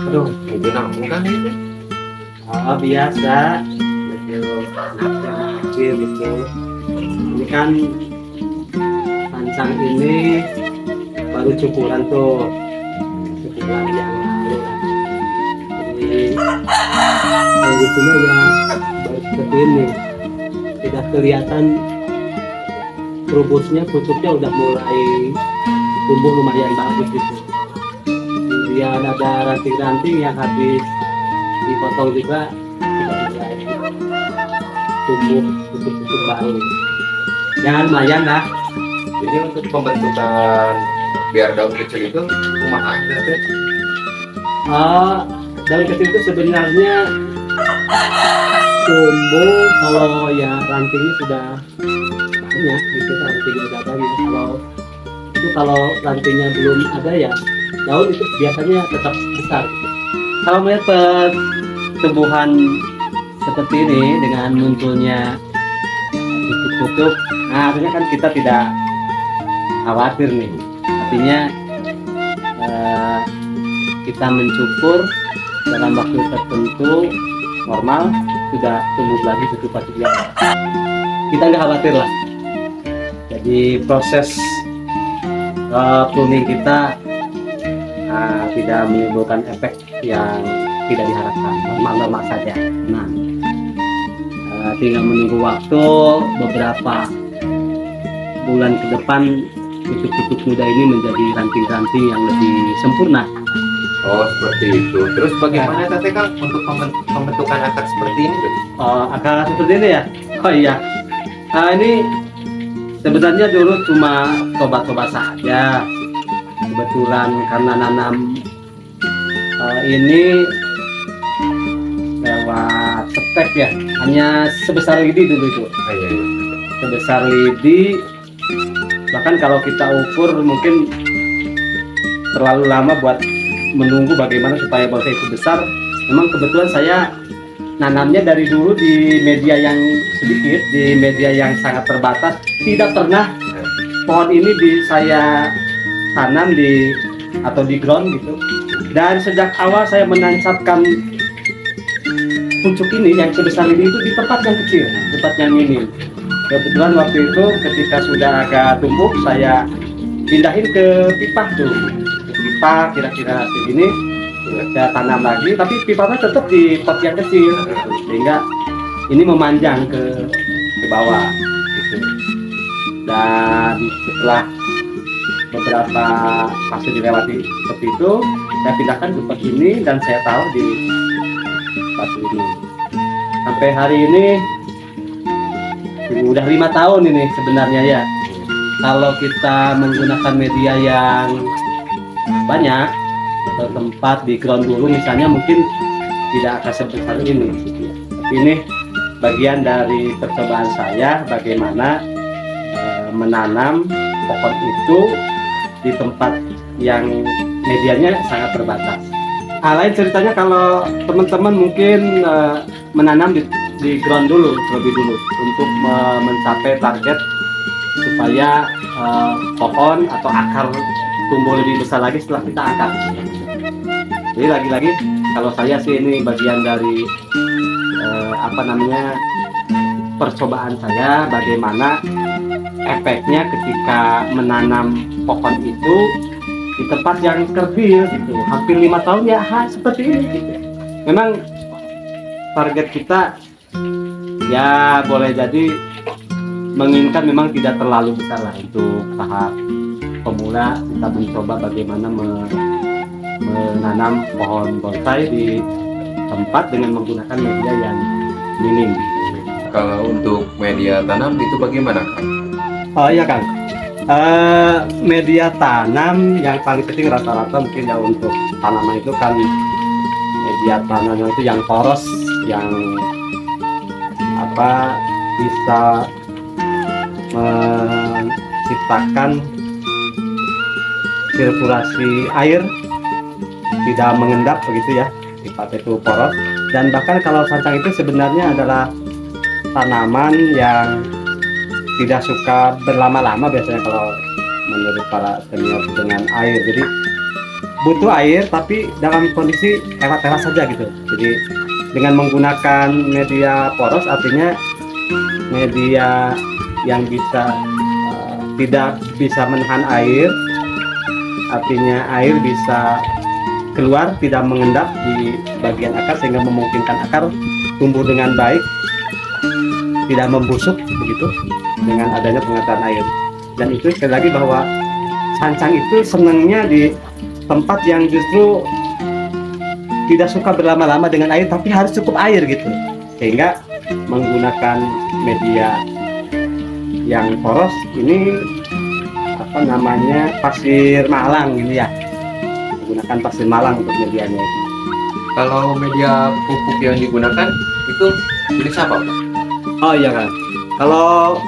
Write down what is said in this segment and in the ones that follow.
Aduh, mungkin kamu kan itu. Oh, biasa. Begitu kecil gitu. Ini kan pancang ini baru cukuran tuh, cukuran yang lalu lah. Jadi kondisinya ya baru seperti ini. Tidak kelihatan rubusnya, kutubnya udah mulai tumbuh lumayan bagus gitu. Kemudian ada ranting-ranting yang habis dipotong juga sudah mulai tumbuh kutub-kutub baru. Ya lumayan lah. Jadi untuk pembentukan biar daun kecil itu rumah aja deh. Ah, daun kecil itu sebenarnya tumbuh kalau ya rantingnya sudah banyak gitu, rantingnya udah banyak. Kalau rantingnya belum ada ya daun itu biasanya tetap besar. Kalau melihat pertumbuhan seperti ini dengan munculnya kutub-kutub, nah artinya kan kita tidak khawatir nih. Artinya eh, kita mencukur dalam waktu tertentu normal sudah tumbuh lagi kutub-kutub yang kita nggak khawatir lah. Jadi proses pruning kita tidak menimbulkan efek yang tidak diharapkan, normal-normal saja. Nah, tinggal menunggu waktu beberapa bulan ke depan kutub-kutub muda ini menjadi ranting-ranting yang lebih sempurna. Oh, seperti itu. Terus bagaimana Tete Kang untuk pembentukan akar seperti ini? Akar seperti ini ya? Oh iya. Ini sebenarnya dulu cuma coba-coba saja. Kebetulan karena nanam ini lewat spek ya, hanya sebesar lidi dulu itu. Ah, iya, iya. Sebesar lidi, bahkan kalau kita ukur mungkin terlalu lama buat menunggu bagaimana supaya bonsai itu besar. Memang kebetulan saya nanamnya dari dulu di media yang sedikit, di media yang sangat terbatas. Tidak pernah pohon ini saya tanam atau di ground gitu. Dan sejak awal saya menancapkan pucuk ini yang sebesar ini itu di tempat yang kecil, tempat yang minim. Kebetulan waktu itu ketika sudah agak tumbuh, saya pindahin ke pipa tuh. Pipa kira-kira segini, saya tanam lagi, tapi pipanya tetap di pot yang kecil, sehingga ini memanjang ke bawah. Gitu. Dan setelah beberapa fase dilewati seperti itu, saya pindahkan ke pot ini dan saya taruh di batu ini. Sampai hari ini udah 5 tahun ini sebenarnya ya. Kalau kita menggunakan media yang banyak atau tempat di ground dulu misalnya mungkin tidak akan sebesar ini. Tapi ini bagian dari percobaan saya bagaimana menanam pohon itu di tempat yang medianya sangat terbatas. Lain ceritanya kalau teman-teman mungkin menanam di ground dulu terlebih dulu untuk mencapai target supaya pohon atau akar tumbuh lebih besar lagi setelah kita angkat. Jadi lagi-lagi kalau saya sih ini bagian dari percobaan saya bagaimana efeknya ketika menanam pohon itu di tempat yang kerdil gitu. Hampir 5 tahun ya seperti ini gitu. Memang target kita ya boleh jadi menginginkan memang tidak terlalu besar lah untuk tahap pemula. Kita mencoba bagaimana menanam pohon bonsai di tempat dengan menggunakan media yang minim. Kalau untuk media tanam itu bagaimana, Kang? Oh iya Kang, media tanam yang paling penting rata-rata mungkin ya untuk tanaman itu kan media tanamnya itu yang poros, yang bisa menciptakan sirkulasi air tidak mengendap begitu ya, sifatnya itu poros. Dan bahkan kalau sancang itu sebenarnya adalah tanaman yang tidak suka berlama-lama biasanya kalau menurut para senior dengan air. Jadi butuh air tapi dalam kondisi teras saja gitu. Jadi dengan menggunakan media poros, artinya media yang bisa tidak bisa menahan air, artinya air bisa keluar, tidak mengendap di bagian akar sehingga memungkinkan akar tumbuh dengan baik, tidak membusuk begitu dengan adanya pengaturan air. Dan itu sekali lagi bahwa sancang itu senangnya di tempat yang justru tidak suka berlama-lama dengan air tapi harus cukup air gitu, sehingga menggunakan media yang poros ini apa namanya, pasir malang ini ya, menggunakan pasir malang untuk medianya. Kalau media pupuk yang digunakan itu jenis apa, Pak? Oh iya kan, kalau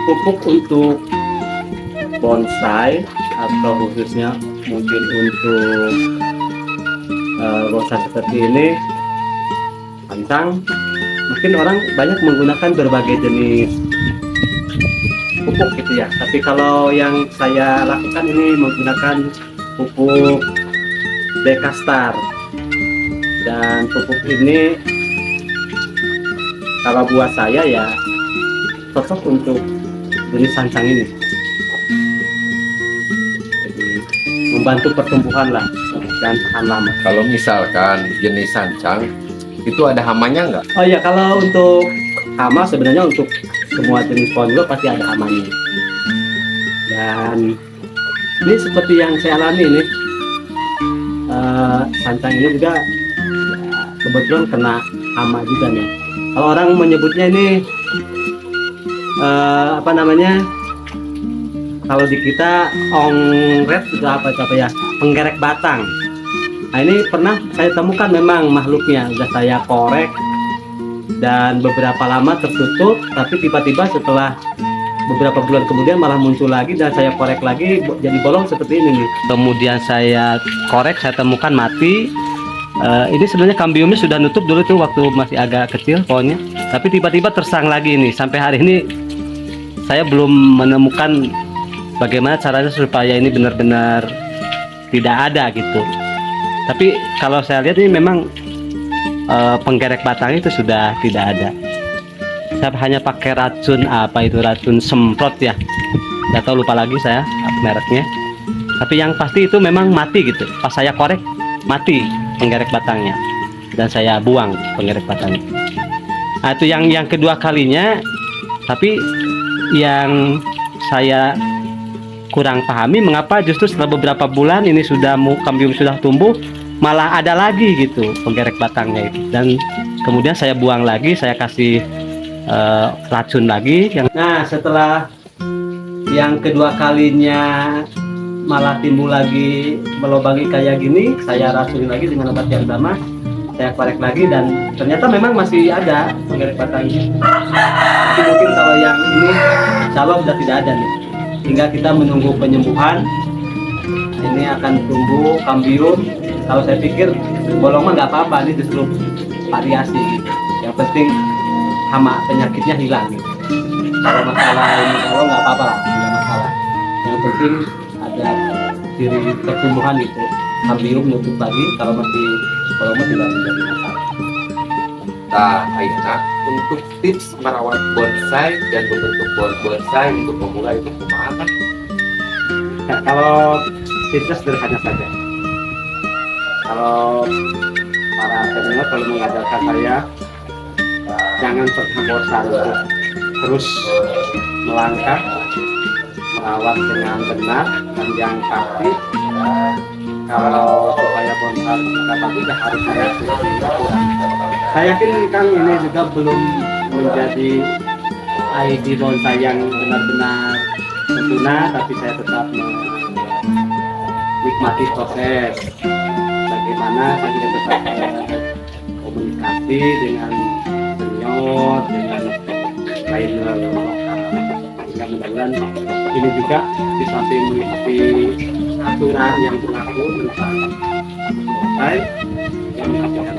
pupuk untuk bonsai atau khususnya mungkin untuk bonsai seperti ini, sancang, mungkin orang banyak menggunakan berbagai jenis pupuk gitu ya. Tapi kalau yang saya lakukan ini menggunakan pupuk Dekastar, dan pupuk ini kalau buat saya ya cocok untuk jenis sancang ini. Jadi membantu pertumbuhan lah dan tahan lama. Kalau misalkan jenis sancang itu ada hamanya nggak? Oh ya, kalau untuk hama sebenarnya untuk semua jenis pohon juga pasti ada hamanya. Dan ini seperti yang saya alami ini, sancang ini juga kebetulan kena hama juga nih. Kalau orang menyebutnya ini apa namanya? Kalau di kita ongret itu apa ya? Penggerek batang. Nah ini pernah saya temukan memang makhluknya, udah saya korek dan beberapa lama tertutup, tapi tiba-tiba setelah beberapa bulan kemudian malah muncul lagi dan saya korek lagi jadi bolong seperti ini nih. Kemudian saya korek, saya temukan mati. Ini sebenarnya kambiumnya sudah nutup dulu tuh waktu masih agak kecil pohonnya, tapi tiba-tiba tersang lagi nih. Sampai hari ini saya belum menemukan bagaimana caranya supaya ini benar-benar tidak ada gitu. Tapi kalau saya lihat ini memang penggerek batang itu sudah tidak ada. Saya hanya pakai racun apa itu, racun semprot ya, nggak tahu, lupa lagi saya mereknya. Tapi yang pasti itu memang mati gitu. Pas saya korek mati penggerek batangnya dan saya buang penggerek batangnya. Nah, itu yang kedua kalinya. Tapi yang saya kurang pahami mengapa justru setelah beberapa bulan ini sudah kambium sudah tumbuh malah ada lagi gitu penggerek batangnya itu. Dan kemudian saya buang lagi, saya kasih racun lagi. Nah setelah yang kedua kalinya malah timbul lagi melobangi kayak gini, saya racuni lagi dengan obat yang sama, saya korek lagi dan ternyata memang masih ada penggerek batangnya. Tapi mungkin kalau yang ini insya Allah sudah tidak ada nih, hingga kita menunggu penyembuhan. Ini akan tumbuh kambium. Kalau saya pikir bolong mah nggak apa-apa, ini justru variasi gitu. Yang penting hama penyakitnya hilang gitu. Kalau masalah ini kalau nggak apa-apa lah, nggak masalah. Yang penting ada ciri pertumbuhan gitu, kambium nutup lagi. Kalau masih bolong mah tidak menjadi masalah. Nah, Aina, untuk tips merawat bonsai dan membentuk pohon bonsai untuk pemula itu kumaha kan? Nah, kalau tipsnya sederhana saja. Kalau para senior kalau mengajarkan saya, jangan pernah bosan untuk terus melangkah, merawat dengan benar dan yang pasti. Kalau supaya bonsai kita bagus ya harus ada kurang. Saya yakin Kang ini juga belum menjadi ID bonsai yang benar-benar sempurna, tapi saya tetap menikmati proses. Bagaimana saya juga tetap komunikasi dengan senior, dengan trainer lokal. Sehingga mudah-mudahan ini juga di samping mengikuti aturan yang berlaku tentang bonsai yang menggunakan